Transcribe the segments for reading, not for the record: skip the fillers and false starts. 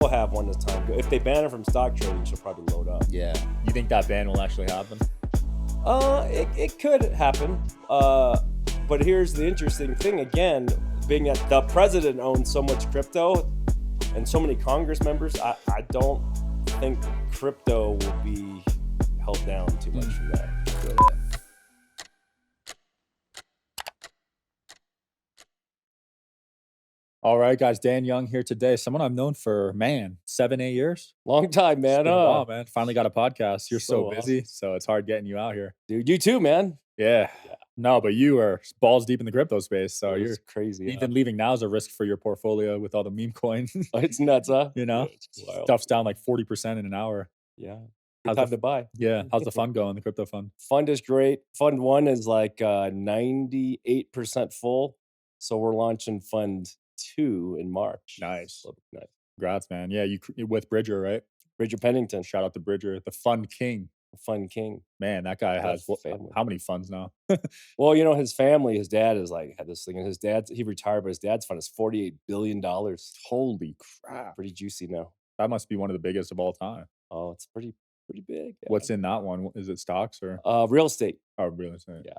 will have one as time goes. If they ban it from stock trading, she'll probably load up. Yeah. You think that ban will actually happen? It could happen. But here's the interesting thing again, being that the president owns so much crypto and so many Congress members, I don't think crypto will be held down too much from that. All right, guys. Dan Young here today. Someone I've known for, 7-8 years. Long time, man. It's been a while, man. Finally got a podcast. You're so So busy, so it's hard getting you out here. Dude, you too, man. Yeah. No, but you are balls deep in the crypto space, so you're It's crazy. even leaving now is a risk for your portfolio with all the meme coins. It's nuts, huh? You know, Yeah, it's wild. stuff's down like 40% in an hour. Yeah. How's Good time to buy. Yeah. How's the fund going, the crypto fund? Fund is great. Fund 1 is like 98% full. So we're launching Fund 2 in March. Nice. So nice. Congrats, man. Yeah, you're with Bridger, right? Bridger Pennington, Shout out to Bridger, the fund king. Fund King. Man, that guy has family. how many funds now? Well, you know, his family, his dad is like had this thing, and his dad, he retired, but his dad's fund is $48 billion. Holy crap. Pretty juicy now. That must be one of the biggest of all time. Oh, it's pretty big. Yeah. What's in that one? Is it stocks or Real estate. real estate? Yeah.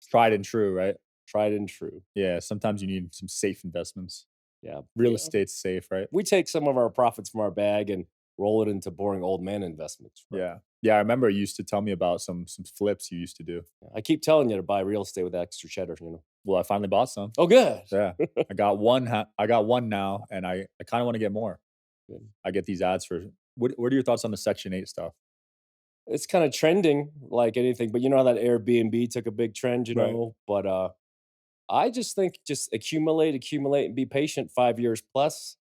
Tried and true, right? Tried and true. Yeah, sometimes you need some safe investments. Yeah. Real estate's safe, right? We take some of our profits from our bag and roll it into boring old man investments. Right? Yeah. Yeah, I remember you used to tell me about some flips you used to do. I keep telling you to buy real estate with extra cheddar, you know. Well, I finally bought some. Oh, good. Yeah. I got one now, and I kind of want to get more. Good. I get these ads for what are your thoughts on the Section 8 stuff? It's kind of trending like anything, but you know how that Airbnb took a big trend, you Right. know? But I just think just accumulate, and be patient 5 years plus.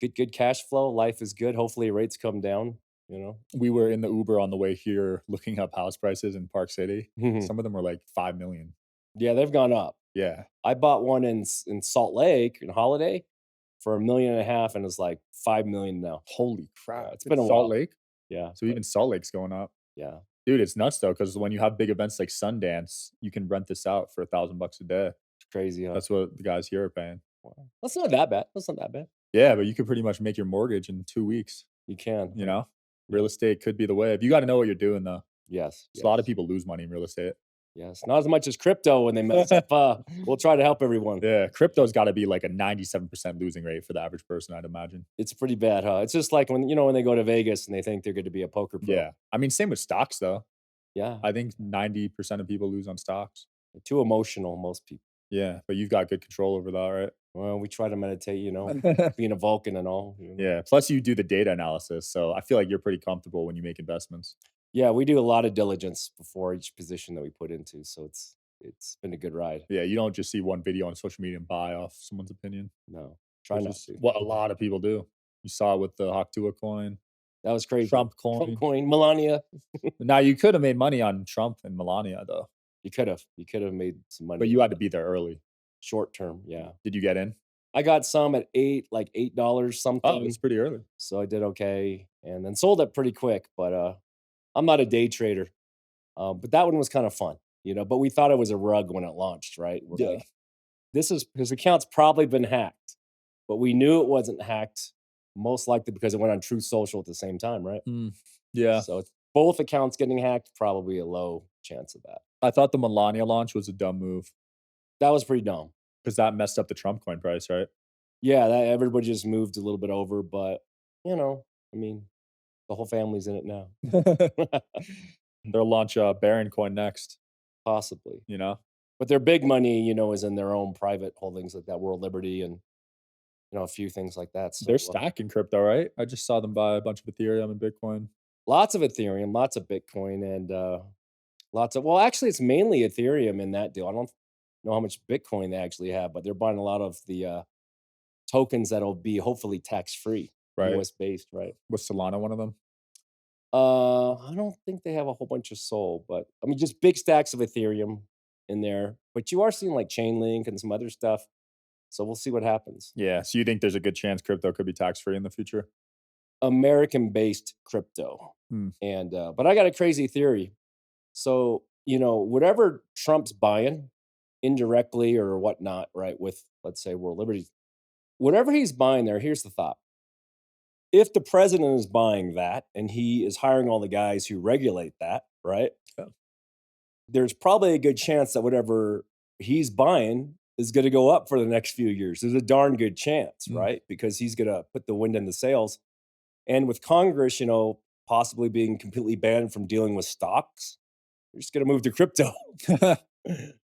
Good cash flow. Life is good. Hopefully rates come down, you know. We were in the Uber on the way here looking up house prices in Park City. Mhm. Some of them were like 5 million. Yeah, they've gone up. Yeah. I bought one in Salt Lake in Holiday for $1.5 million, and it's like 5 million now. Holy crap. Yeah, it's been a Salt while. Lake? Yeah. So even Salt Lake's going up. Yeah. Dude, it's nuts though, because when you have big events like Sundance, you can rent this out for $1,000 a day. It's crazy, huh? That's what the guys here are paying. Wow. That's not that bad. That's not that bad. Yeah, but you could pretty much make your mortgage in 2 weeks. You can. You know, real estate could be the way. You got to know what you're doing though. Yes. A lot of people lose money in real estate. Yes. Not as much as crypto when they mess up. We'll try to help everyone. Yeah, crypto's got to be like a 97% losing rate for the average person, I'd imagine. It's pretty bad, huh? It's just like when they go to Vegas and they think they're going to be a poker pro. Yeah, I mean, same with stocks though. Yeah. I think 90% of people lose on stocks. Too emotional, most people. Yeah, but you've got good control over that, right? Well, we try to meditate, you know, being a Vulcan and all. You know? Yeah. Plus, you do the data analysis, so I feel like you're pretty comfortable when you make investments. Yeah, we do a lot of diligence before each position that we put into, so it's been a good ride. Yeah, you don't just see one video on social media and buy off someone's opinion. No, try Which not is to. what a lot of people do. You saw it with the Haktua coin, That was crazy. Trump coin. Melania. Now you could have made money on Trump and Melania though, You could have made some money, but you had to be there early. short term. Yeah, Did you get in? I got some at $8 something. Oh, it's pretty early. So I did okay, and then sold it pretty quick. But I'm not a day trader. But that one was kind of fun, you know. But we thought it was a rug when it launched, right? We're like, his account's probably been hacked, but we knew it wasn't hacked, most likely because it went on Truth Social at the same time, right? Yeah. So it's both accounts getting hacked, probably a low chance of that. I thought the Melania launch was a dumb move That was pretty dumb. because that messed up the Trump coin price, right? Yeah, that everybody just moved a little bit over, but you know, I mean, the whole family's in it now. They'll launch a Baron coin next, Possibly. you know? But their big money, you know, is in their own private holdings like that World Liberty and a few things like that. So They're stacking crypto, right? I just saw them buy a bunch of Ethereum and Bitcoin. lots of Ethereum, lots of Bitcoin, and well, actually it's mainly Ethereum in that deal. I don't know how much Bitcoin they actually have, but they're buying a lot of the tokens that'll be hopefully tax-free, Right. US based, right? Was Solana one of them? I don't think they have a whole bunch of Sol, but I mean, just big stacks of Ethereum in there. But you are seeing like Chainlink and some other stuff. So we'll see what happens. Yeah. So you think there's a good chance crypto could be tax free in the future? American-based crypto. Hmm. And but I got a crazy theory. So, whatever Trump's buying indirectly or whatnot, right, with let's say World Liberty, whatever he's buying there, here's the thought. if the president is buying that and he is hiring all the guys who regulate that, right? Yeah. There's probably a good chance that whatever he's buying is going to go up for the next few years. There's a darn good chance, Mm. right? Because he's going to put the wind in the sails. And with Congress, possibly being completely banned from dealing with stocks, you're just going to move to crypto,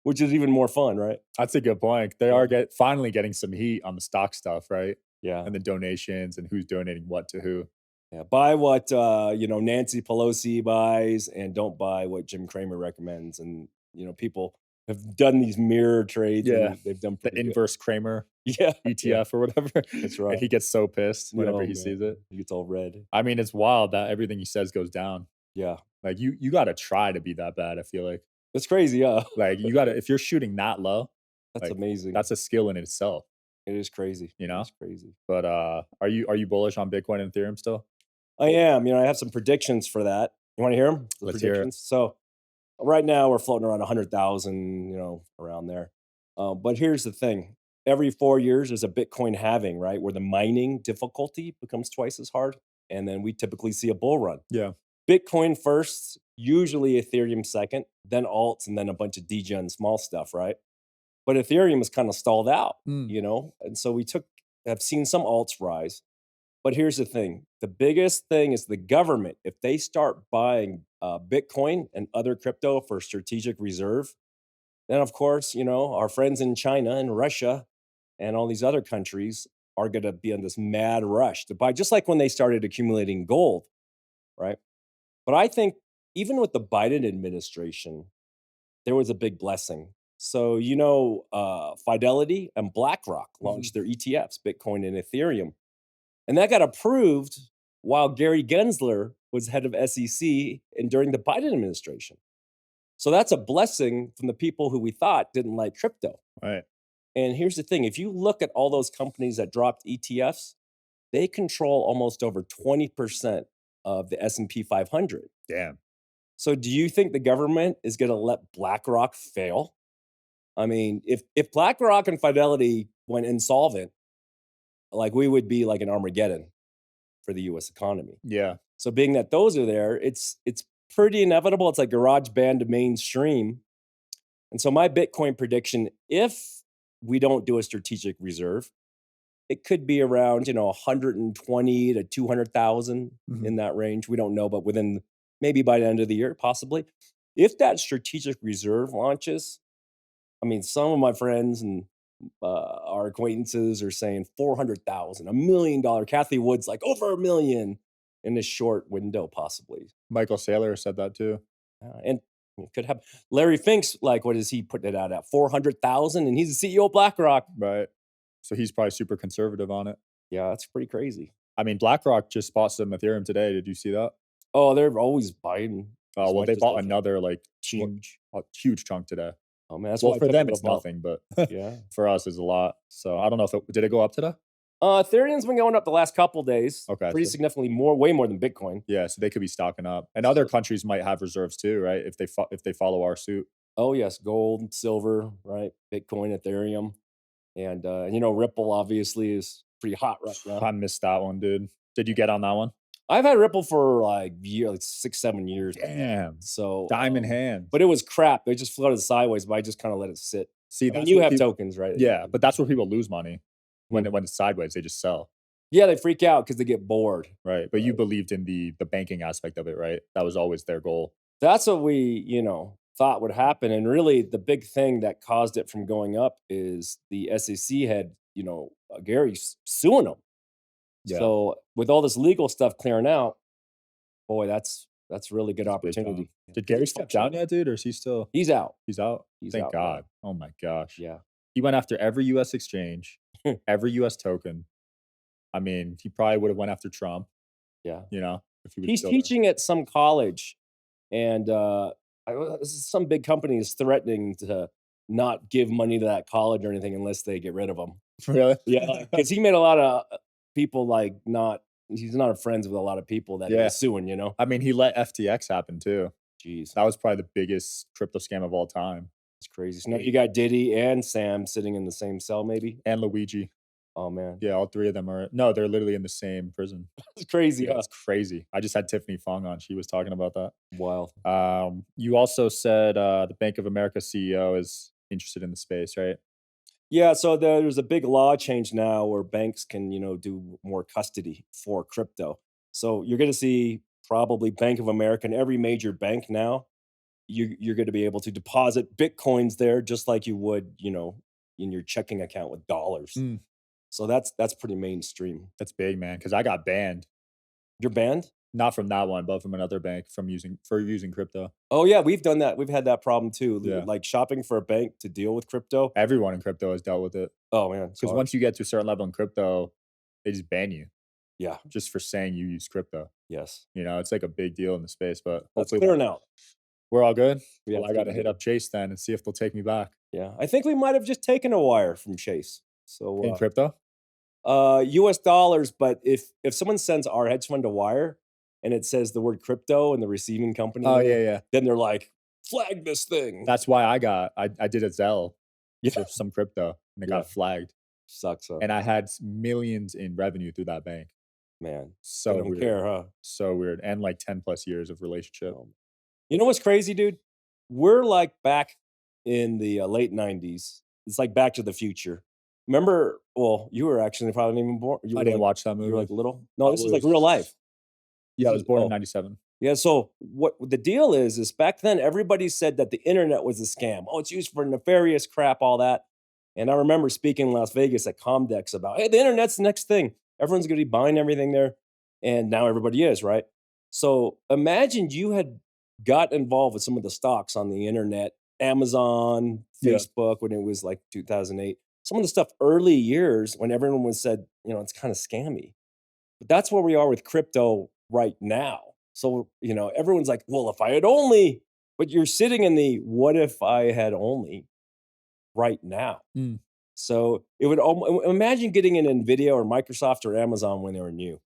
which is even more fun, right? That's a good point. They Yeah. are finally getting some heat on the stock stuff, right? Yeah. And the donations and who's donating what to who. Yeah. Buy what Nancy Pelosi buys, and don't buy what Jim Cramer recommends. And people have done these mirror trades, Yeah. and they've done The pretty good. inverse Kramer Yeah. ETF or whatever. That's And right. he gets so pissed whenever Oh, he sees it. He gets all red. I mean, it's wild that everything he says goes down. Yeah. Like you got to try to be that bad. I feel like That's crazy. Yeah. like you got to if you're shooting that low, That's like amazing. that's a skill in itself. It is crazy. You know? It's crazy. But are you bullish on Bitcoin and Ethereum still? I am. I have some predictions for that. You want to hear them? Let's hear it. So right now we're floating around 100,000, around there. But here's the thing. Every 4 years there's a Bitcoin halving, right? Where the mining difficulty becomes twice as hard. And then we typically see a bull run. Yeah. Bitcoin first, usually Ethereum second, then alts, and then a bunch of degen small stuff, right? But Ethereum is kind of stalled out, and so have seen some alts rise. But here's the thing. The biggest thing is the government. If they start buying Bitcoin and other crypto for strategic reserve, then of course, our friends in China and Russia and all these other countries are going to be on this mad rush to buy, just like when they started accumulating gold, right? But I think even with the Biden administration, there was a big blessing. So, Fidelity and BlackRock launched their ETFs, Bitcoin and Ethereum. And that got approved while Gary Gensler was head of SEC and during the Biden administration. So that's a blessing from the people who we thought didn't like crypto. Right. And here's the thing. If you look at all those companies that dropped ETFs, they control almost over 20% of the S&P 500. Damn. So do you think the government is going to let BlackRock fail? I mean, if BlackRock and Fidelity went insolvent, like we would be like an Armageddon for the US economy. Yeah. So being that those are there, it's pretty inevitable. It's like garage band to mainstream. And so my Bitcoin prediction, if we don't do a strategic reserve, it could be around, 120 to 200,000 in that range. We don't know, but within maybe by the end of the year, possibly. If that strategic reserve launches, I mean, some of my friends and our acquaintances are saying 400,000, $1 million. Kathy Wood's like over $1 million in this short window, possibly. Michael Saylor said that too. And it could have Larry Fink's like, what is he putting it out at? 400,000, and he's the CEO of BlackRock. Right. So he's probably super conservative on it. Yeah, that's pretty crazy. I mean, BlackRock just bought some Ethereum today. Did you see that? Oh, they're always buying. Oh, well, they bought another huge. huge chunk today. Oh man, that's Well, why for them it's nothing, but Yeah. for us it's a lot. So I don't know if did it go up today? Ethereum's been going up the last couple days. Okay, Pretty so- significantly way more than Bitcoin. Yeah, so they could be stocking up, and other countries might have reserves too, right? If they follow our suit. Oh yes, gold, silver, right? Bitcoin, Ethereum, and Ripple obviously is pretty hot right now. I missed that one, dude. Did you get on that one? I've had Ripple for like 6-7 years. Damn. So Diamond hand. but it was crap. They just floated sideways, but I just kind of let it sit. See, I mean, that's you what have people- tokens, right? Yeah, but that's where people lose money when it's sideways. They just sell, Yeah, they freak out because they get bored. right? But you believed in the banking aspect of it, right? That was always their goal. That's what we, thought would happen. And really the big thing that caused it from going up is the SEC had, Gary suing them. Yeah. So with all this legal stuff clearing out, boy, that's really good That's big opportunity. Did Gary step down yet, dude, or is he still? He's out. He's out. He's Thank out, God. man. Oh my gosh. Yeah. He went after every U.S. exchange, every U.S. token. I mean, he probably would have went after Trump. Yeah. If he was He's still there. teaching at some college, and some big company is threatening to not give money to that college or anything unless they get rid of him. Really? Yeah, because he made a lot of people he's not friends with a lot of people that he's suing, I mean, he let FTX happen too. Jeez, That was probably the biggest crypto scam of all time. it's crazy. So now you got Diddy and Sam sitting in the same cell, maybe. And Luigi. Oh man, Yeah, all 3 of them are no, they're literally in the same prison. it's crazy, Yeah, huh? it's crazy. I just had Tiffany Fung on, she was talking about that. Wild. You also said, the Bank of America CEO is interested in the space, right? Yeah, so there's a big law change now where banks can, do more custody for crypto. So you're going to see probably Bank of America and every major bank now. You're going to be able to deposit bitcoins there just like you would, in your checking account with dollars. Mm, So that's pretty mainstream. that's big, man. Because I got banned. You're banned? Not from that one, but from another bank from using crypto. Oh yeah, we've done that. We've had that problem too. Yeah. Like shopping for a bank to deal with crypto. Everyone in crypto has dealt with it. Oh man, it's Because hard. once you get to a certain level in crypto, they just ban you Yeah. just for saying you use crypto. Yes. It's like a big deal in the space, but That's hopefully clear now. we're all good. Yeah, Well, it's I good gotta to hit go. up Chase then and see if they'll take me back. Yeah, I think we might have just taken a wire from Chase. In So, crypto? US dollars, but if someone sends our hedge fund a wire and it says the word crypto and the receiving company Oh, name, yeah, yeah. then they're like, "Flag this thing." That's why I did a Zelle Yeah, for some crypto, and it yeah, got flagged, sucks, huh? and I had millions in revenue through that bank. Man, they So don't weird. care, huh? So weird, and, like, 10 plus years of relationship. You know what's crazy, dude? We're like back in the late '90s. It's like Back to the Future. Remember? Well, you were actually probably not even born. I didn't watch that You were like movie. little. No, I this is like real was life. Yeah, This I is was born in oh '97. yeah. So what the deal is back then everybody said that the internet was a scam. Oh, it's used for nefarious crap, all that. And I remember speaking in Las Vegas at Comdex about, hey, the internet's the next thing. Everyone's going to be buying everything there, and now everybody is, right? So imagine you had got involved with some of the stocks on the internet, Amazon, Yeah. Facebook, when it was like 2008. Some of the stuff early years when everyone was said, it's kind of scammy. But that's where we are with crypto right now. So, everyone's like, well, if I had only, but you're sitting in the what if I had only right now. Mm. So it would imagine getting an Nvidia or Microsoft or Amazon when they were new.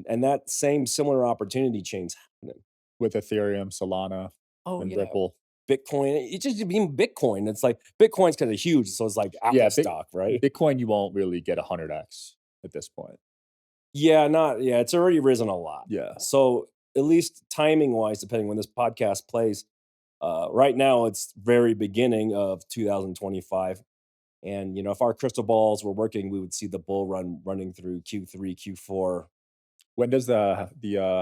And that same similar opportunity chains happening. With Ethereum, Solana, Oh and yeah. Ripple. Bitcoin. It just even Bitcoin. It's like Bitcoin's kind of huge. So it's like Apple Yeah, stock, right? Bitcoin, you won't really get 100x at this point. Yeah, it's already risen a lot. Yeah. So at least timing wise, depending when this podcast plays, right now it's very beginning of 2025. And if our crystal balls were working, we would see the bull run running through Q3, Q4. When does the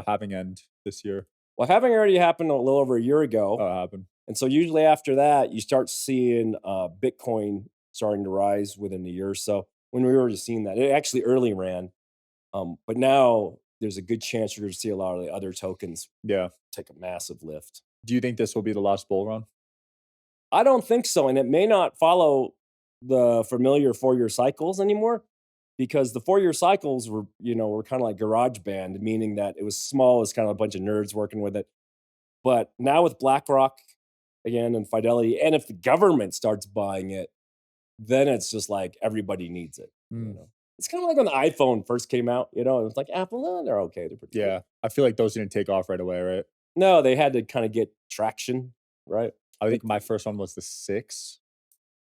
halving end this year? Well, having already happened a little over a year ago. Happen? And so usually after that, you start seeing Bitcoin starting to rise within a year or so. When we were already seeing that, it actually early ran. But now there's a good chance you're going to see a lot of the other tokens Yeah. take a massive lift. Do you think this will be the last bull run? I don't think so, and it may not follow the familiar 4-year cycles anymore because the 4-year cycles were kind of like garage band, meaning that it was small, it's kind of a bunch of nerds working with it. But now with BlackRock again and Fidelity, and if the government starts buying it, then it's just like everybody needs it. You Mm. know, it's kind of like when the iPhone first came out. It's like Apple, they're okay, they're pretty good. Yeah. I feel like those didn't take off right away, right? No, they had to kind of get traction, right? I But think my first one was the 6.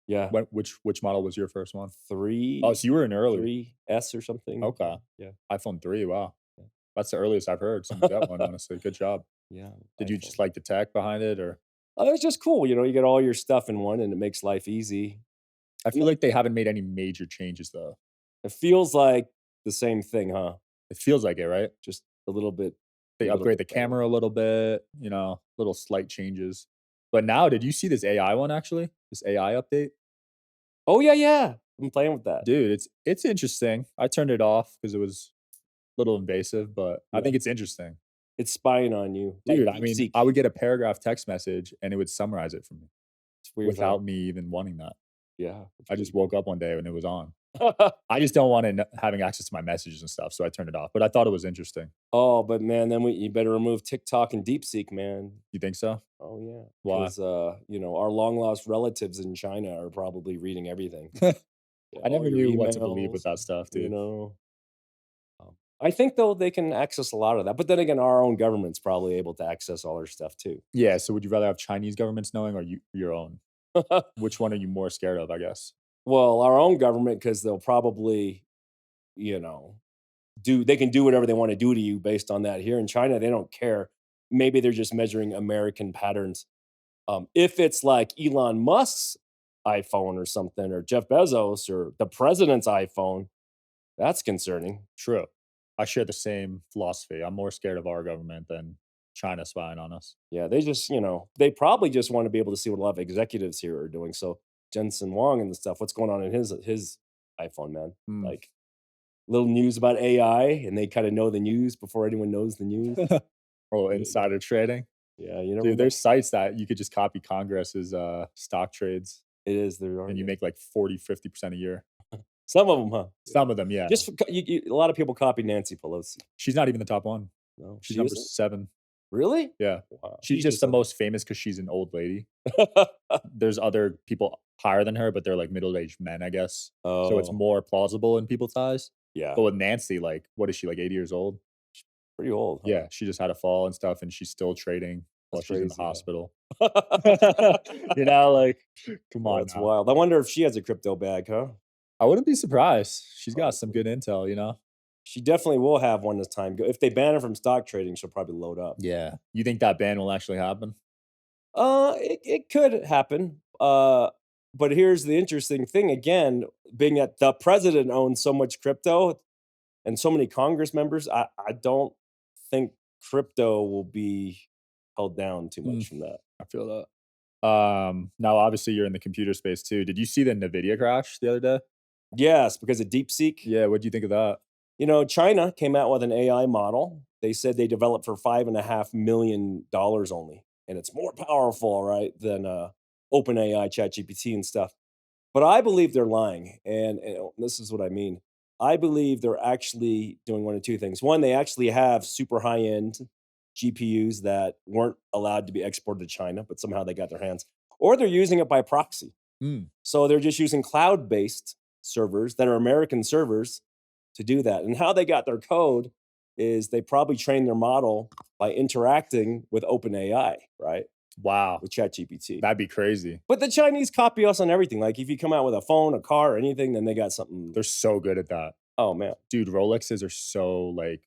yeah, Which model was your first one? three, Oh, so you were in early. 3S or something. Okay. Yeah, iPhone 3, wow. yeah. That's the earliest I've heard someone get one, honestly. Good job. Yeah, Did you iPhone. just like the tech behind it, or Oh, it was just cool. You get all your stuff in one, and it makes life easy. I And feel like they haven't made any major changes though. it feels like the same thing, huh? It feels like it, right? Just a little bit, a They little upgrade bit the better. camera a little bit, little slight changes. But now, did you see this AI one actually? This AI update? Oh yeah, yeah. I'm playing with that. Dude, it's interesting. I turned it off because it was a little invasive, but I Yeah, think it's interesting. it's spying on you, like Dude, I mean, DeepSeek. I would get a paragraph text message and it would summarize it for me It's weird, huh? without me even wanting that. Yeah, it's I pretty just woke up one day and it was on. cool. I just don't want it having access to my messages and stuff, so I turned it off. But I thought it was interesting. Oh, but man, then you better remove TikTok and DeepSeek, man. You think so? Oh yeah, Why? because our long lost relatives in China are probably reading everything. Yeah, I all never your knew what to believe with emails. that stuff, You dude. know, I think though they can access a lot of that, but then again, our own government's probably able to access all our stuff too. Yeah, so would you rather have Chinese governments knowing or your own? Which one are you more scared of, I guess? Well, our own government, because they'll probably, you know, they can do whatever they want to do to you based on that. Here in China, they don't care. Maybe they're just measuring American patterns. If it's like Elon Musk's iPhone or something, or Jeff Bezos or the president's iPhone, that's concerning. True. I share the same philosophy. I'm more scared of our government than China spying on us. Yeah, they just, they probably just want to be able to see what a lot of executives here are doing. So Jensen Wong and the stuff, what's going on in his iPhone, man? Mm. Like little news about AI, and they kind of know the news before anyone knows the news. Oh, Yeah, insider trading. yeah, you never Dude, know. there's sites that you could just copy Congress's stock trades It is there are, and you yeah. make like 40, 50% a year. Some of them, huh? Yeah. Some of them, yeah. Just for, a lot of people copy Nancy Pelosi. She's not even the top one. No, She's she number isn't. 7. Really? Yeah. Wow. She's She's just just the most famous because she's an old lady. There's other people higher than her, but they're like middle-aged men, I guess. So it's oh, more plausible in people's eyes. yeah, But with Nancy, like, what is she, like 80 years old? pretty old, huh? Yeah, she just had a fall and stuff, and she's still trading while That's she's in the crazy, hospital. huh? You know, like, come Oh, on that's now. wild. I wonder if she has a crypto bag, huh? I wouldn't be surprised. She's got some Probably. good intel, you know? She definitely will have one as time go. If they ban her from stock trading, she'll probably load up. Yeah. You think that ban will actually happen? It could happen. But here's the interesting thing again, being that the president owns so much crypto and so many Congress members, I don't think crypto will be held down too Mm, much from that. I feel that. Now obviously you're in the computer space too. Did you see the Nvidia crash the other day? Yes, because of DeepSeek. Yeah, what'd you think of that? China came out with an AI model. They said they developed for $5.5 million only, and it's more powerful, right, than OpenAI, ChatGPT, and stuff. But I believe they're lying, and this is what I mean. I believe they're actually doing one of two things. One, they actually have super high end GPUs that weren't allowed to be exported to China, but somehow they got their hands, or they're using it by proxy. Mm, So they're just using cloud based servers that are American servers to do that. And how they got their code is they probably trained their model by interacting with OpenAI, right? wow. With ChatGPT. That'd be crazy. But the Chinese copy us on everything. Like if you come out with a phone, a car, or anything, then they got something. They're so good at that. Oh man. Dude, Rolexes are so like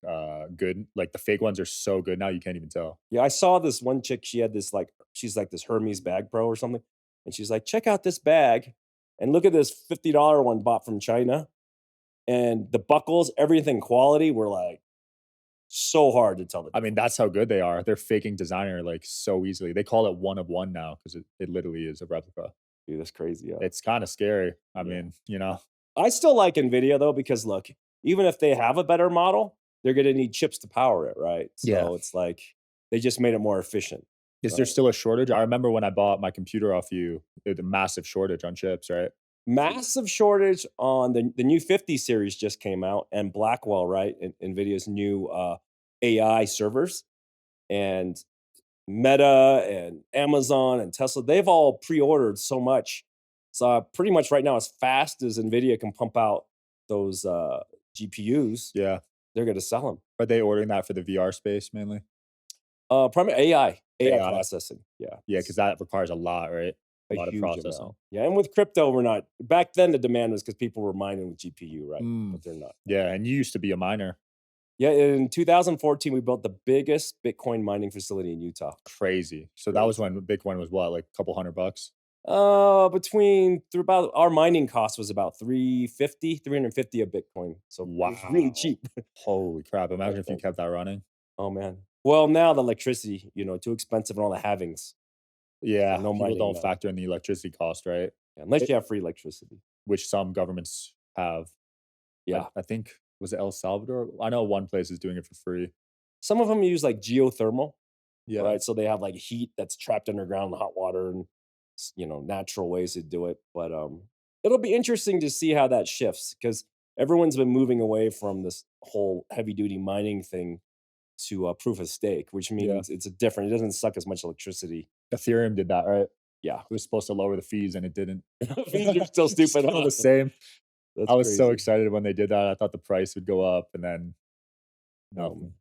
good. Like the fake ones are so good now you can't even tell. Yeah, I saw this one chick. She had this she's like this Hermes bag pro or something. And she's like, check out this bag and look at this $50 one bought from China. And the buckles, everything quality were like so hard to tell the I mean, that's how good they are. They're faking designer like so easily. They call it one of one now because it literally is a replica. dude, that's crazy. Yeah. It's kind of scary. I Yeah. mean, you know, I still like Nvidia though, because look, even if they have a better model, they're gonna need chips to power it, right? yeah. So it's like they just made it more efficient. Is there Right? still a shortage? I remember when I bought my computer off you, there's a massive shortage on chips, right? Massive shortage on the new 50 series just came out, and Blackwell, right? Nvidia's new AI servers, and Meta and Amazon and Tesla, they've all pre-ordered so much. So pretty much right now, as fast as Nvidia can pump out those GPUs, Yeah. they're going to sell them. Are they ordering that for the VR space mainly? Primarily AI AI. processing. Yeah, Yeah, because that requires a lot, right? A a lot of huge processing. amount. Yeah, and with crypto, we're not. Back then, the demand was because people were mining with GPU, right? Mm. But they're not. Yeah, and you used to be a miner. Yeah, in 2014, we built the biggest Bitcoin mining facility in Utah. Crazy. So that was when Bitcoin was what, like a couple $100? Between through about our mining cost was about 350 a Bitcoin. So it was really Wow. cheap. Holy crap. back Imagine if you then. kept that running. Oh man. Well, now the electricity, too expensive and all the halvings. So Yeah, no people mining don't now. factor in the electricity cost, right? Yeah, unless It you have free electricity. which some governments have. Yeah. I think was it El Salvador? I know one place is doing it for free. Some of them use like geothermal, Yeah. right? So they have like heat that's trapped underground, the hot water, and natural ways to do it. But it'll be interesting to see how that shifts because everyone's been moving away from this whole heavy duty mining thing to proof of stake, which Yeah. means it's a different. It doesn't suck as much electricity. Ethereum did that, right? Yeah, It was supposed to lower the fees and it didn't. fees are still stupid. Still Huh? the same. That's I was so crazy. excited when they did that. I thought the price would go up and then Um, nothing.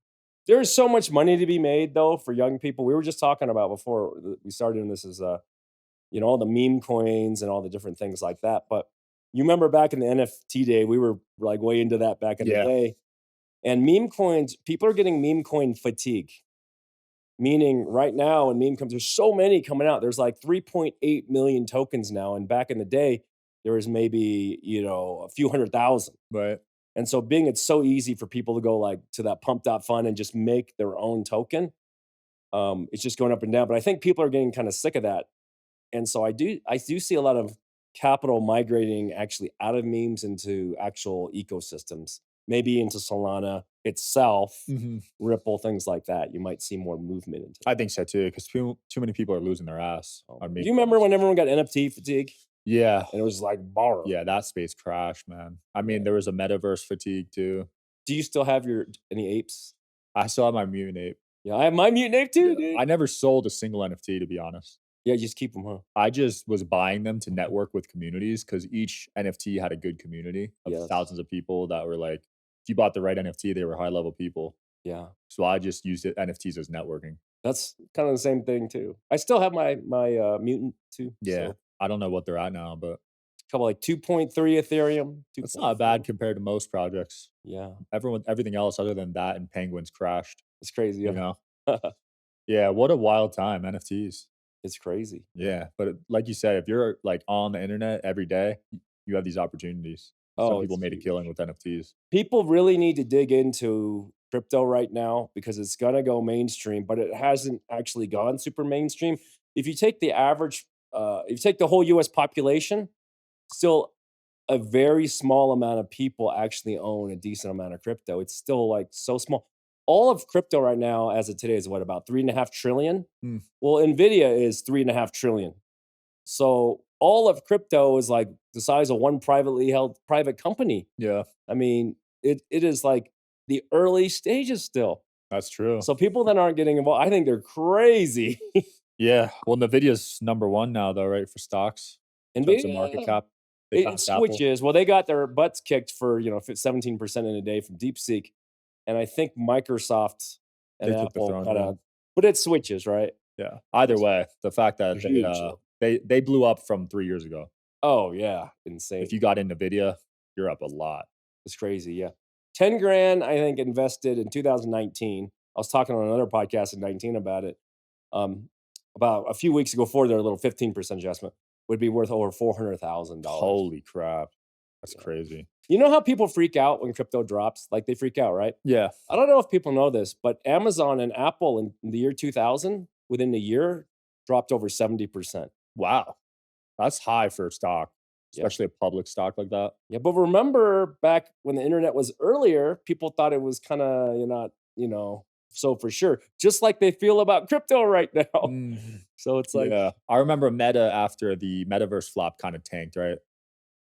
there's so much money to be made though for young people. We were just talking about before we started doing this is all the meme coins and all the different things like that. But You remember back in the NFT day, we were like way into that back in the Yeah. day. And meme coins, people are getting meme coin fatigue. Meaning right now in meme coins, there's so many coming out. There's like 3.8 million tokens now. And back in the day, there was maybe, a few 100,000. Right. And so being it's so easy for people to go like to that pumped up fund and just make their own token, it's just going up and down. But I think people are getting kind of sick of that. And so I do see a lot of capital migrating actually out of memes into actual ecosystems, maybe into Solana itself, Mhm. Ripple, things like that. You might see more movement into I that. think so too, because too many people are losing their ass on Do meme you remember coins. when everyone got NFT fatigue Yeah. and it was like bar? Yeah, that space crashed, man. I Yeah. mean, there was a metaverse fatigue too. Do you still have your any apes? I still have my Mutant Ape. Yeah, I have my mutant ape Yeah. too, dude. I never sold a single NFT, to be honest. Yeah, just keep them, huh? I just was buying them to network with communities because each NFT had a good community of Yes. thousands of people that were like, if you bought the right NFT, they were high level people. Yeah. So I just used it NFTs as networking. That's kind of the same thing too. I still have my mutant too. Yeah. So I don't know what they're at now, but couple like 2.3 Ethereum, it's not bad 2.4. compared to most projects. Yeah, Everything else other than that and penguins crashed, it's crazy. you Yeah. know? Yeah, what a wild time, NFTs. It's crazy. Yeah, but like you said, if you're like on the internet every day, you have these opportunities. Some Oh, people it's made a huge. killing with NFTs. People really need to dig into crypto right now because it's gonna go mainstream, but it hasn't actually gone super mainstream. If you take the average, if you take the whole US population, still a very small amount of people actually own a decent amount of crypto. It's still like so small. All of crypto right now, as of today, is what about 3.5 trillion? Mm, Well, Nvidia is 3.5 trillion. So all of crypto is like the size of one privately held private company. yeah, I mean, it is like the early stages still. that's true. So people that aren't getting involved, I think they're crazy. Yeah, well, Nvidia's number one now, though, right, for stocks in terms of market Nvidia, cap. They it passed Apple. switches. Well, they got their butts kicked for 17% in a day from DeepSeek, and I think Microsoft and They took the Apple throne. kind Yeah, of, but it switches, right? yeah. Either way, the fact They're that huge. Though. they blew up from 3 years ago. Oh yeah, If insane. you got in Nvidia, you're up a lot. It's crazy. Yeah, 10 grand I think invested in 2019. I was talking on another podcast in 19 about it. Um, about a few weeks ago, for their little 15% adjustment would be worth over $400,000. Holy crap, that's Yeah. crazy. You know how people freak out when crypto drops? Like they freak out, right? Yeah. I don't know if people know this, but Amazon and Apple in the year 2000, within a year, dropped over 70%. Wow, that's high for a stock, Yeah. especially a public stock like that. Yeah. But remember back when the internet was earlier, people thought it was kind of, you're not, so for sure, just like they feel about crypto right now. Mm. So it's like, Yeah, I remember Meta after the metaverse flop kind of tanked, right?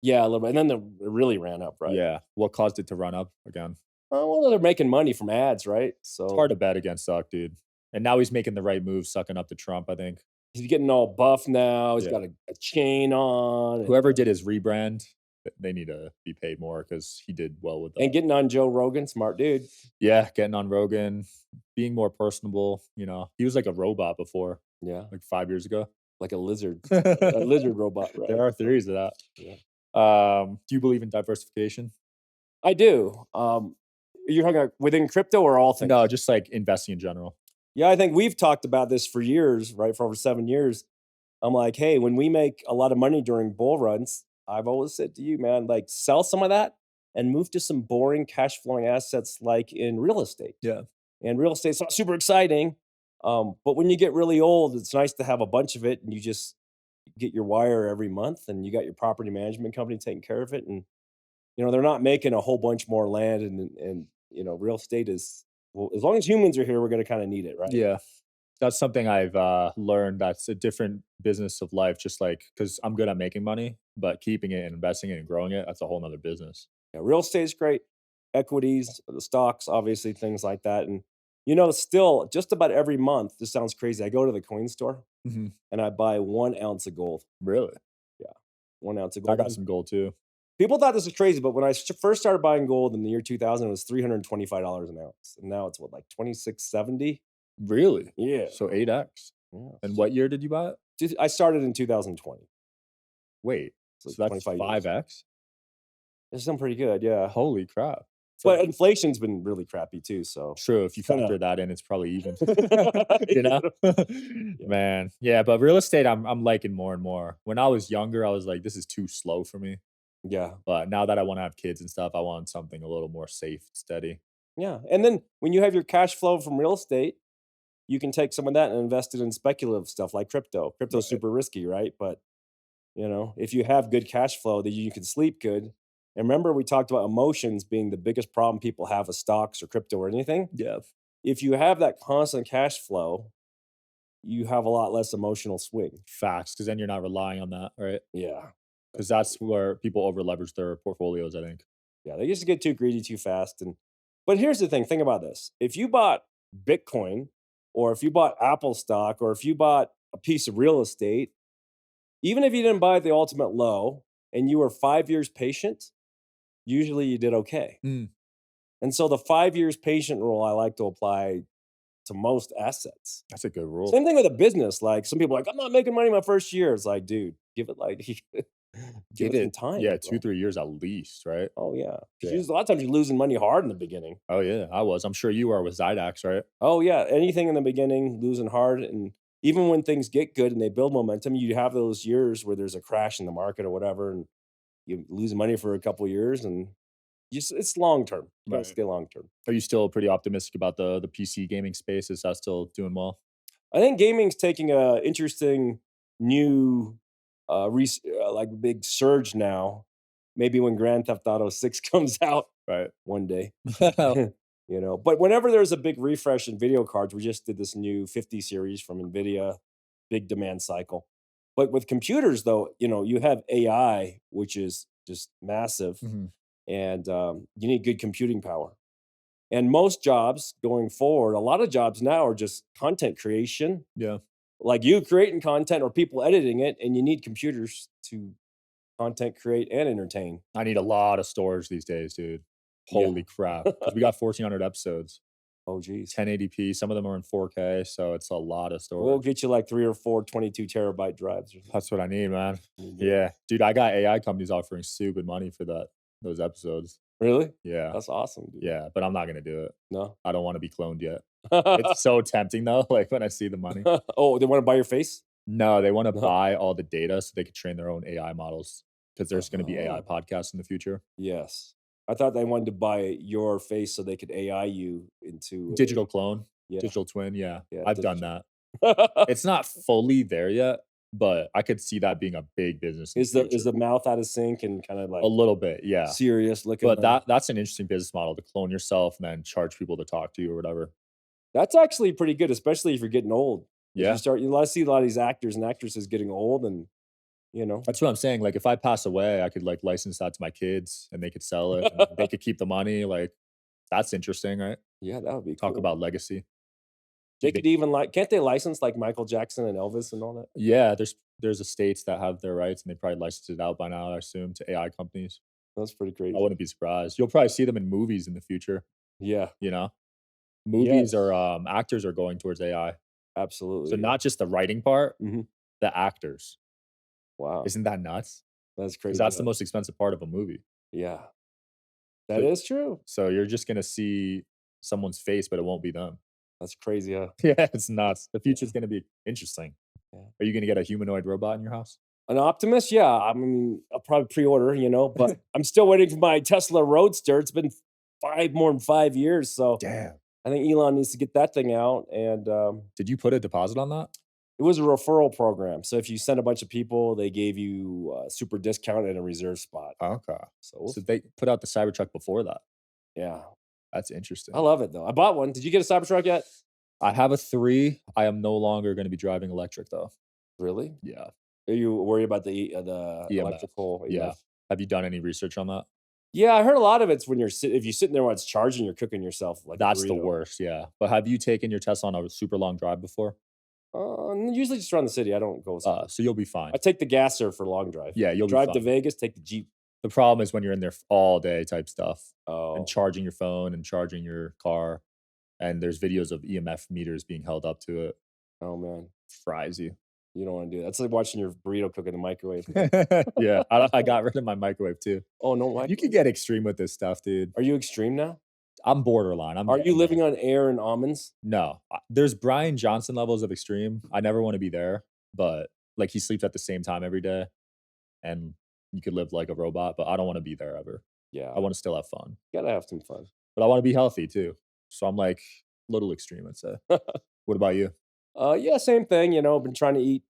yeah, a little bit. And then it really ran up, right? Yeah. What caused it to run up again? Well, they're making money from ads, right? It's So hard to bet against Zuck, dude. And now he's making the right move, sucking up to Trump, I think. he's getting all buff now. He's Yeah. got a chain on Whoever did his rebrand, they need to be paid more because he did well with and that. getting on Joe Rogan, smart dude. Yeah, getting on Rogan, being more personable. He was like a robot before, Yeah, like 5 years ago. like a lizard, a There lizard robot, right? are theories of that. Yeah, Do you believe in diversification? I do. You're talking about within crypto or all things? No, just like investing in general. Yeah, I think we've talked about this for years, right? For over 7 years. I'm like, hey, when we make a lot of money during bull runs, I've always said to you, man, like sell some of that and move to some boring cash flowing assets like in real estate. Yeah. And real estate's not super exciting. But when you get really old, it's nice to have a bunch of it and you just get your wire every month and you got your property management company taking care of it. And, they're not making a whole bunch more land and real estate is, well, as long as humans are here, we're going to kind of need it, right? Yeah. That's something I've learned. That's a different business of life, just like because I'm good at making money, but keeping it and investing it and growing it, that's a whole nother business. Yeah, real estate is great. Equities, the stocks, obviously, things like that. And, still just about every month, this sounds crazy. I go to the coin store Mhm. and I buy 1 ounce of gold. Really? Yeah. 1 ounce of I gold. got some gold too. People thought this was crazy, but when I first started buying gold in the year 2000, it was $325 an ounce. And now it's what, like 2670? Really? Yeah. So 8x. Yeah. And what year did you buy it? I started in 2020. Wait, So so that's 25 years. 5x? It's done pretty good, yeah. Holy crap. So But inflation's been really crappy too, so true, if it's you kinda factor that in, it's probably even. You you know? know? Yeah, Man, yeah, but real estate, I'm liking more and more. When I was younger, I was like, "This is too slow for me." yeah, But now that I wanna have kids and stuff, I want something a little more safe, steady. yeah, and then when you have your cash flow from real estate, you can take some of that and invest it in speculative stuff like crypto. Crypto's Right. super risky, right? But, if you have good cash flow, then you can sleep good. And remember we talked about emotions being the biggest problem people have with stocks or crypto or anything? Yeah, If you have that constant cash flow, you have a lot less emotional swing. facts, because then you're not relying on that, right? Yeah. Because that's where people over leverage their portfolios, I think. Yeah, they used to get too greedy too fast. But here's the thing, think about this. If you bought Bitcoin or if you bought Apple stock or if you bought a piece of real estate, even if you didn't buy at the ultimate low and you were 5 years patient, usually you did okay. Mm, And so the 5 years patient rule I like to apply to most assets. that's a good rule. Same thing with a business. Like some people are like, I'm not making money my first year. It's like, dude, give it like give Give it some it, time, yeah, 2, bro. 3 years at least, right? Oh yeah. Yeah. Because a lot of times you're losing money hard in the beginning. Oh, yeah, I was. I'm sure you are with Zydax, right? Oh yeah, anything in the beginning, losing hard, and even when things get good and they build momentum, you have those years where there's a crash in the market or whatever, and you lose money for a couple years, and it's long term. You got to Right. stay long term. Are you still pretty optimistic about the PC gaming space? Is that still doing well? I think gaming's taking a interesting new, like big surge now. Maybe when Grand Theft Auto 6 comes out Right. one day. But whenever there's a big refresh in video cards, we just did this new 50 series from Nvidia, big demand cycle. But with computers, though, you have AI, which is just massive, Mhm. and you need good computing power. And most jobs going forward, a lot of jobs now are just content creation, Yeah. like you creating content or people editing it, and you need computers to content create and entertain. I need a lot of storage these days, dude. Yeah. Holy crap! Because we got 1,400 episodes, Oh, geez. 1080p, some of them are in 4K, so it's a lot of We'll storage. get you like 3 or 4 22 terabyte drives or something. That's what I need, man. You do. Yeah. Dude, I got AI companies offering stupid money for those episodes. Really? Yeah. That's awesome, dude. Yeah, but I'm not gonna do it. No? I don't wanna be cloned yet. It's so tempting though, like, when I see the money. Oh, they wanna buy your face? No, they wanna No? buy all the data so they could train their own AI models because there's gonna be AI Oh, podcasts in the future. yes. I thought they wanted to buy your face so they could AI you into Digital a clone, yeah, digital twin, yeah. yeah, I've done digital. that. It's not fully there yet, but I could see that being a big business in the Is future. the mouth out of sync and kinda A like little bit, yeah. serious looking But like that's an interesting business model to clone yourself and then charge people to talk to you or whatever. that's actually pretty good, especially if you're getting old. As you Yeah. start I see a lot of these actors and actresses getting old and, you know That's what I'm saying, like, if I pass away, I could, like, license that to my kids, and they could sell it, and they could keep the money, like, that's interesting, right? Yeah, that would be Talk cool. about legacy. They They could even can't they license like Michael Jackson and Elvis and all that? Yeah, there's estates that have their rights, and they probably licensed it out by now, I assume, to AI companies. That's pretty I crazy. wouldn't be surprised. You'll probably see them in movies in the future, Yeah. you know? Movies or, Yes. actors are going towards AI. So Absolutely, yeah. not just the writing part, Mhm. the actors. Wow. Isn't that nuts? That's Because crazy, that's the yeah. most expensive part of a movie. Yeah. That So is true. so you're just gonna see someone's face, but it won't be them. That's crazy, huh? Yeah, it's nuts. The Yeah, future's gonna be interesting. yeah. Are you gonna get a humanoid robot in your house? An optimist? Yeah, I mean, I'll probably pre-order, but I'm still waiting for my Tesla Roadster. It's been 5 more than 5 years, so Damn. I think Elon needs to get that thing out, and, Did you put a deposit on that? it was a referral program, so if you send a bunch of people, they gave you a super discount and a reserve spot. Okay. So we'll So they put out the Cybertruck before that. yeah. That's I interesting. love it, though. I bought one. Did you get a Cybertruck yet? I have a 3. I am no longer gonna be driving electric though. Really? Yeah. Are you worried about the EMF. electrical Yeah. EMF? Have you done any research on that? Yeah, I heard a lot of it's when if you're sitting there while it's charging, you're cooking yourself like a That's the burrito. worst, yeah. But have you taken your Tesla on a super long drive before? Usually just around the city. I don't go super. So you'll be fine. I take the gasser for long drive. Yeah, you'll be Drive to fine. Vegas, take the Jeep. The problem is when you're in there all day type stuff and Oh, charging your phone and charging your car, and there's videos of EMF meters being held up to it, oh man. fries you. You don't want to do that. It's like watching your burrito cook in the microwave. Yeah, I got rid of my microwave too. Oh no, You microwave. can get extreme with this stuff, dude. Are you extreme now? I'm borderline. I'm Are you getting living there. on air and almonds? No, there's Brian Johnson levels of extreme. I never want to be there, but like he sleeps at the same time every day, and you could live like a robot. But I don't want to be there ever. Yeah, I want to still have fun, gotta have some fun. but I want to be healthy too. So I'm like little extreme, I'd say. What about you? Yeah, same thing. You know, been trying to eat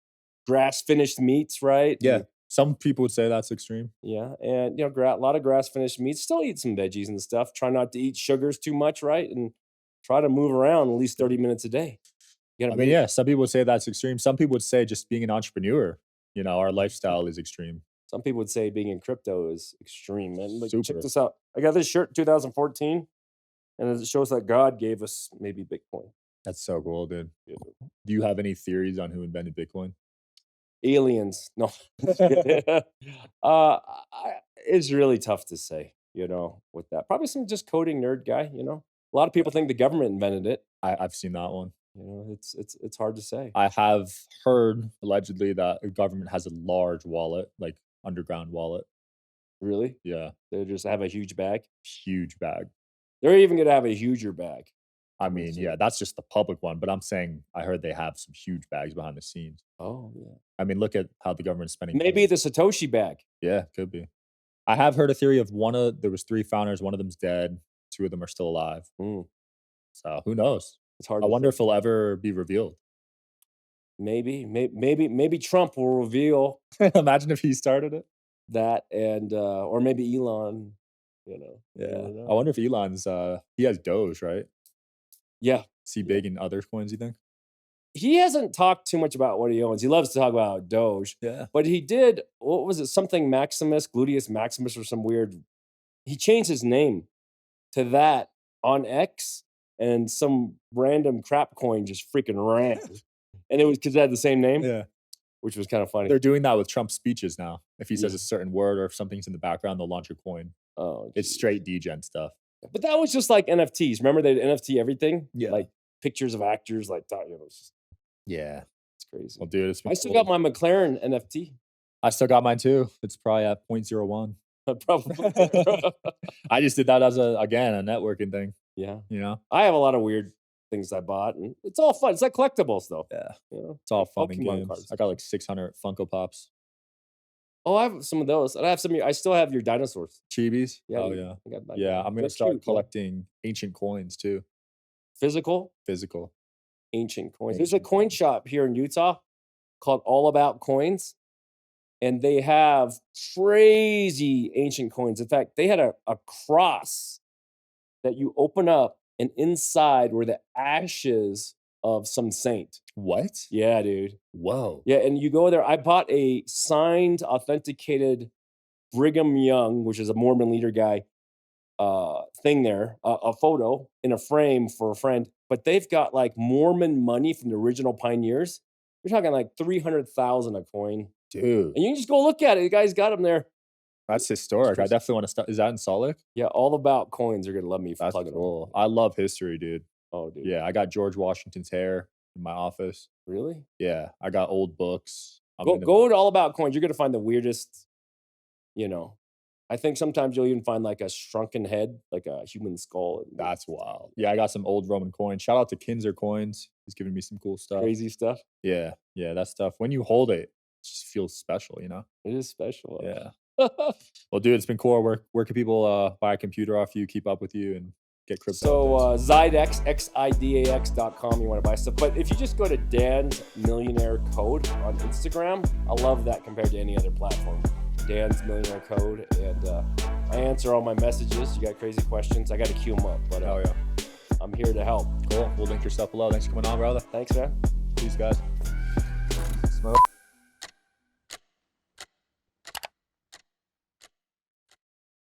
grass finished meats, right? Yeah, some people would say that's extreme. Yeah, and you know, a lot of grass finished meats. Still eat some veggies and stuff. Try not to eat sugars too much, right? And try to move around at least 30 minutes a day. You I gotta mean, move. yeah, some people would say that's extreme. Some people would say just being an entrepreneur, our lifestyle is extreme. Some people would say being in crypto is extreme. And like, check Super. this out. I got this shirt in 2014, and it shows that God gave us maybe Bitcoin. That's so cool, dude. Yeah. Do you have any theories on who invented Bitcoin? Aliens. No. It's really tough to say, you know, with that. Probably some just coding nerd guy, you know. A lot of people think the government invented it. I've seen that one. You know, it's hard to say. I have heard allegedly that the government has a large wallet, like underground wallet. Really? Yeah, They just have a huge bag. huge bag. They're even gonna have a huger bag. I Let me mean, see. yeah, that's just the public one, but I'm saying I heard they have some huge bags behind the scenes. Oh yeah. I mean, look at how the government's spending money. Maybe the Satoshi bag. Yeah, could be. I have heard a theory of there was 3 founders, one of them's dead, 2 of them are still alive. Mm, So who knows? it's hard I to wonder say. if it'll ever be revealed. Maybe Trump will reveal Imagine if he started it. that, and or maybe Elon. You know. You Yeah. never I know. wonder if Elon's he has Doge, right? Yeah. Is he Yeah. big in other coins, you think? He hasn't talked too much about what he owns. He loves to talk about Doge, Yeah. but he did. What was it? Something Maximus, Gluteus Maximus, or some weird. He changed his name to that on X, and some random crap coin just freaking ran, and it was because it had the same name, Yeah. which was kind of funny. They're doing that with Trump's speeches now. If he says Yeah. a certain word or if something's in the background, they'll launch a coin. Oh, It's geez. straight degen stuff. But that was just like NFTs. Remember they NFT everything? Yeah. Like pictures of actors, like that. You know, Yeah. it's crazy. Well, dude, it's been I still cool. got my McLaren NFT. I still got mine too. It's probably at 0.01. Probably. I just did that as a networking thing, Yeah. you know? I have a lot of weird things I bought, and it's all fun. It's like collectibles, though. Yeah. You know, It's all like fun and Pokemon games. cards. I got like 600 Funko Pops. Oh, I have some of those, and I have some. I still have your dinosaurs. Chibis. Yeah, Oh, dude, yeah. I got that. Yeah, I'm They're gonna start cute, man. collecting ancient coins too, Physical physical. ancient coins. There's a Ancient coin coins. shop here in Utah called All About Coins, and they have crazy ancient coins. In fact, they had a cross that you open up, and inside were the ashes of some saint. What? Yeah, dude. Whoa. Yeah, and you go there. I bought a signed, authenticated Brigham Young, which is a Mormon leader guy, thing there, a photo in a frame for a friend. But they've got like Mormon money from the original pioneers. You're talking like 300,000 a coin, Dude, and you can just go look at it. The guy's got them there. that's historic. I crazy. definitely want to start. Is that in Salt Lake? Yeah, All About Coins are gonna love me for That's plugging them. cool. I love history, dude. Oh, dude. Yeah, I got George Washington's hair in my office. Really? Yeah, I got old books. I'm Go gonna- go to All About Coins. You're gonna find the weirdest. You know, I think sometimes you'll even find like a shrunken head, like a human skull. And That's wild. Yeah, I got some old Roman coins. Shout out to Kinzer Coins. He's giving me some cool stuff. crazy stuff. Yeah, yeah, that stuff. When you hold it, it just feels special, you know? It is special. Yeah. Well, dude, it's been cool. Where can people buy a computer off you, keep up with you, and get crypto? So Zydex, Xidax.com, you want to buy stuff. But if you just go to Dan's Millionaire Code on Instagram, I love that compared to any other platform. Dan's Millionaire Code, and I answer all my messages. You got crazy questions, I got to queue them up, but Oh, yeah. I'm here to help. Cool. We'll link your stuff below. Thanks for coming on, brother. Thanks, man. Peace, guys.